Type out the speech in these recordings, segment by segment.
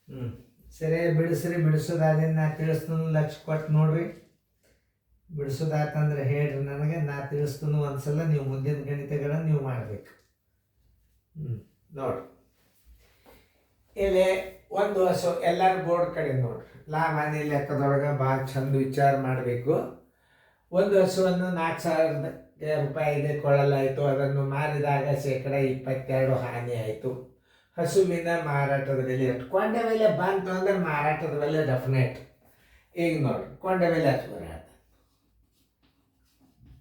ಹ್ಞೂ ಸರಿ ಬಿಡಿಸ್ರಿ. ಬಿಡಿಸೋದಾದ್ರೆ ನಾ ತಿಳಿಸ್ತೀನಿ, ಲಕ್ಷ ಕೊಟ್ಟು ನೋಡ್ರಿ. ಬಿಡಿಸೋದಾತಂದ್ರೆ ಹೇಳ್ರಿ ನನಗೆ, ನಾ ತಿಳಿಸ್ತೀನಿ ಒಂದ್ಸಲ. ನೀವು ಮುಂದಿನ ಗಣಿತಗಳನ್ನು ನೀವು ಮಾಡಬೇಕು. ನೋಡ್ರಿ ಇಲ್ಲಿ ಒಂದು ಹಸು, ಎಲ್ಲರೂ ಬೋರ್ಡ್ ಕಡೆ ನೋಡ್ರಿ. ಲಾಭ ಹಾನಿ ಲೆಕ್ಕದೊಳಗೆ ಭಾಳ ಚಂದ ವಿಚಾರ ಮಾಡಬೇಕು. ಒಂದು ಹಸುವನ್ನು 4,000 ರೂಪಾಯಿಗೆ ಕೊಳ್ಳಲಾಯಿತು. ಅದನ್ನು ಮಾರಿದಾಗ 22% ಹಾನಿ ಆಯಿತು. ಹಸುವಿನ ಮಾರಾಟದ ಬೆಲೆ ಎಷ್ಟು? ಕೊಂಡೆ ಬೆಲೆ ಬಂತು ಅಂದ್ರೆ ಮಾರಾಟದ ಬೆಲೆ ಡೆಫಿನೆಟ್. ಈಗ ನೋಡಿ ಕೊಂಡೆ ಬೆಲೆ ಎಷ್ಟು ಬರತ್ತೆ?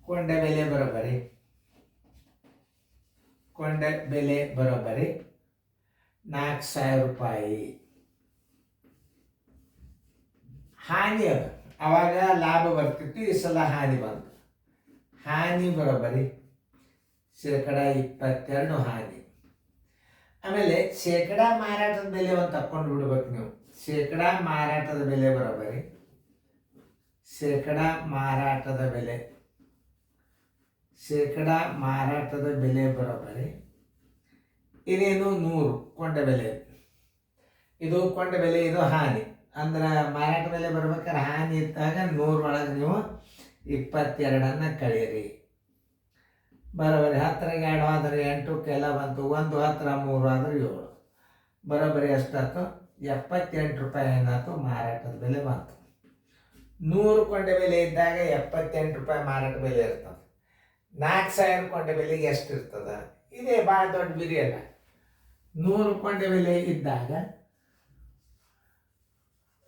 ಕೊಂಡೆ ಬೆಲೆ ಬರೋಬ್ಬರಿ, ಕೊಂಡೆ ಬೆಲೆ ಬರೋಬ್ಬರಿ 4,000 ರೂಪಾಯಿ. ಹಾನಿ ಅದ, ಅವಾಗ ಲಾಭ ಬರ್ತಿತ್ತು, ಈ ಸಲ ಹಾನಿ ಬಂತು. ಹಾನಿ ಬರೋಬ್ಬರಿ 22% ಹಾನಿ. ಆಮೇಲೆ ಶೇಕಡಾ ಮಾರಾಟದ ಬೆಲೆ ಒಂದು ತಕ್ಕೊಂಡು ಬಿಡ್ಬೇಕು ನೀವು. ಶೇಕಡಾ ಮಾರಾಟದ ಬೆಲೆ ಬರೋಬ್ಬರಿ, ಶೇಕಡಾ ಮಾರಾಟದ ಬೆಲೆ, ಶೇಕಡಾ ಮಾರಾಟದ ಬೆಲೆ ಬರೋಬ್ಬರಿ ಇದೇನು 100 ಕೊಂಡ ಬೆಲೆ. ಇದು ಕೊಂಡ ಬೆಲೆ, ಇದು ಹಾನಿ. ಅಂದ್ರೆ ಮಾರಾಟ ಬೆಲೆ ಬರ್ಬೇಕಾದ್ರೆ ಹಾನಿ ಇದ್ದಾಗ 100 ಒಳಗೆ ನೀವು 22 ಕಳೀರಿ. ಬರೋಬ್ಬರಿ 10ಗೆ 2 ಆದರೆ 8ಕ್ಕೆಲ್ಲ ಬಂತು. 1 10 3 ಆದರೆ 7. ಬರೋಬ್ಬರಿ ಎಷ್ಟಾಯ್ತು? 78 ರೂಪಾಯಿ ಏನಾಯ್ತು? ಮಾರಾಟದ ಬೆಲೆ ಬಂತು. 100 ಕೊಂಡೆ ಬೆಲೆ ಇದ್ದಾಗ 78 ರೂಪಾಯಿ ಮಾರಾಟ ಬೆಲೆ ಇರ್ತದೆ. 4,000 ಕೊಂಡೆ ಬೆಲೆಗೆ ಎಷ್ಟು ಇರ್ತದೆ? ಇದೇ ಭಾಳ ದೊಡ್ಡ ಬಿರಿ ಅಲ್ಲ. 100 ಕೊಂಡೆ ಬೆಲೆ ಇದ್ದಾಗ,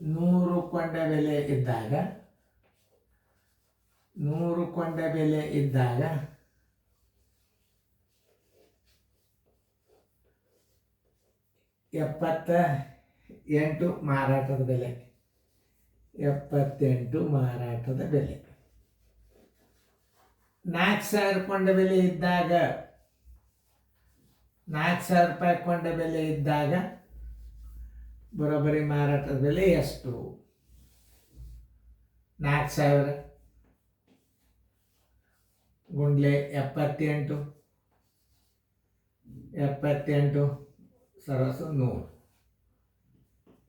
100 ಕೊಂಡೆ ಬೆಲೆ ಇದ್ದಾಗ, 100 ಕೊಂಡೆ ಬೆಲೆ ಇದ್ದಾಗ 78 ಮಾರಾಟದ ಬೆಲೆ, 78 ಮಾರಾಟದ ಬೆಲೆ. 4,000 ಕೊಂಡ ಬೆಲೆ ಇದ್ದಾಗ, 4,000 ರೂಪಾಯಿ ಕೊಂಡ ಬೆಲೆ ಇದ್ದಾಗ ಬರೋಬ್ಬರಿ ಮಾರಾಟದ ಬೆಲೆ ಎಷ್ಟು? 4,000 ಗುಂಡ್ಲೆ 78, 78 ಸರಸು 100.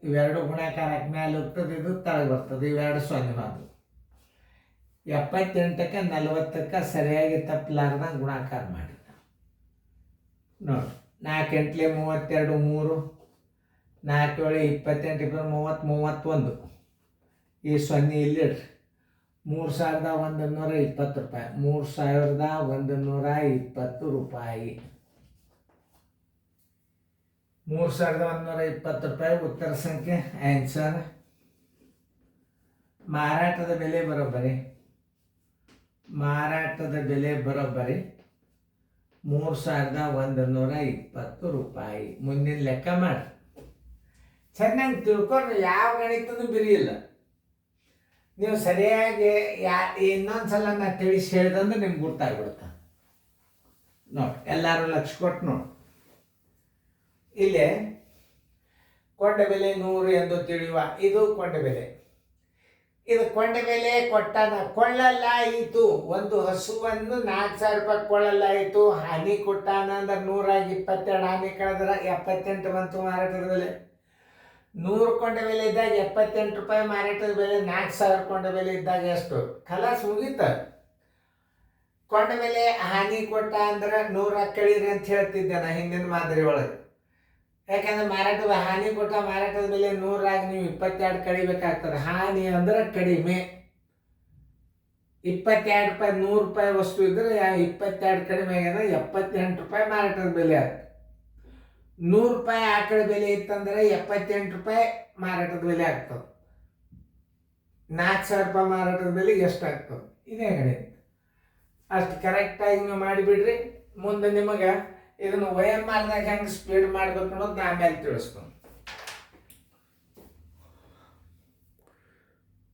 ಇವೆರಡು ಗುಣಾಕಾರಕ್ಕೆ ಮೇಲೆ ಹೋಗ್ತದೆ, ಇದು ತಳಗೆ ಬರ್ತದೆ. ಇವೆರಡು 0 ಬಂದು 78ಕ್ಕೆ 40ಕ್ಕೆ ಸರಿಯಾಗಿ ತಪ್ಪಲಾರ್ದಂಗೆ ಗುಣಾಕಾರ ಮಾಡಿ ನೋಡಿ. 4 8 32, 3 4 7 28 30 31. ಈ 0 ಇಲ್ಲಿಡ್ರಿ. 3,120 ರೂಪಾಯಿ, 3,120 ರೂಪಾಯಿ, 3,120 ರೂಪಾಯಿ ಉತ್ತರ ಸಂಖ್ಯೆ ಆನ್ಸರ್. ಮಾರಾಟದ ಬೆಲೆ ಬರೋಬ್ಬರಿ, ಮಾರಾಟದ ಬೆಲೆ ಬರೋಬ್ಬರಿ 3,120 ರೂಪಾಯಿ. ಮುಂದಿನ ಲೆಕ್ಕ ಮಾಡಿ ಚೆನ್ನಾಗಿ ತಿಳ್ಕೊಂಡು. ಯಾವ ಗಣಿತನೂ ಬಿರಿ ಇಲ್ಲ. ನೀವು ಸರಿಯಾಗಿ ಇನ್ನೊಂದ್ಸಲ ನಾ ತಿಳಿಸಿ ಹೇಳ್ದಂದ್ರೆ ನಿಮ್ಗೆ ಗೊತ್ತಾಗ್ಬಿಡುತ್ತೆ ನೋಡಿ. ಎಲ್ಲರೂ ಲಕ್ಷ ಕೊಟ್ಟು ನೋಡಿ. ಇಲ್ಲೇ ಕೊಂಡ ಬೆಲೆ 100 ಎಂದು ತಿಳಿಯುವ. ಇದು ಕೊಂಡ ಬೆಲೆ. ಇದು ಕೊಂಡ ಬೆಲೆ ಕೊಟ್ಟಾನ, ಕೊಳ್ಳಲಾಯಿತು. ಒಂದು ಹಸುವನ್ನು 4,000 ರೂಪಾಯಿ ಕೊಳ್ಳಲಾಯಿತು. ಹಾನಿ ಕೊಟ್ಟಾನ ಅಂದ್ರೆ 122 ಹಾನಿ ಕಳೆದ್ರೆ 78 ಬಂತು ಮಾರಾಟದ ಬೆಲೆ. 100 ಕೊಂಡ ಬೆಲೆ ಇದ್ದಾಗ 78 ರೂಪಾಯಿ ಮಾರಾಟದ ಬೆಲೆ. 4,000 ಕೊಂಡ ಬೆಲೆ ಇದ್ದಾಗ ಎಷ್ಟು? ಖಲಾಸ್ ಮುಗೀತ. ಕೊಂಡ ಬೆಲೆ ಹಾನಿ ಕೊಟ್ಟ ಅಂದ್ರೆ 100 ಕಳೀರಿ ಅಂತ ಹೇಳ್ತಿದ್ದೆ ನಾ ಹಿಂದಿನ ಮಾದರಿ ಒಳಗೆ. ಯಾಕಂದ್ರೆ ಮಾರಾಟದ ಹಾನಿ ಕೊಟ್ಟ ಮಾರಾಟದ ಬೆಲೆ 100 ನೀವು 22 ಕಡಿಬೇಕಾಗ್ತದೆ. ಹಾನಿ ಅಂದ್ರೆ ಕಡಿಮೆ. 22 ರೂಪಾಯಿ 100 ರೂಪಾಯಿ ವಸ್ತು ಇದ್ರೆ 22 ಕಡಿಮೆ ಆಗ್ಯದ, 78 ರೂಪಾಯಿ ಮಾರಾಟದ ಬೆಲೆ ಆಗ್ತದೆ. 100 ರೂಪಾಯಿ ಆಕಳ ಬೆಲೆ ಇತ್ತಂದ್ರೆ 78 ರೂಪಾಯಿ ಮಾರಾಟದ ಬೆಲೆ ಆಗ್ತದೆ. 4,000 ರೂಪಾಯಿ ಮಾರಾಟದ ಬೆಲೆ ಎಷ್ಟಾಗ್ತದೆ? ಇದೇ ಗಣಿತ. ಅಷ್ಟು ಕರೆಕ್ಟಾಗಿ ನೀವು ಮಾಡಿಬಿಡ್ರಿ. ಮುಂದೆ ನಿಮಗೆ ಇದನ್ನು OMRದಾಗ ಹೆಂಗೆ ಸ್ಪೀಡ್ ಮಾಡ್ಬೇಕು ಅನ್ನೋದು ನಾ ಆಮೇಲೆ ತಿಳಿಸ್ತೀನಿ.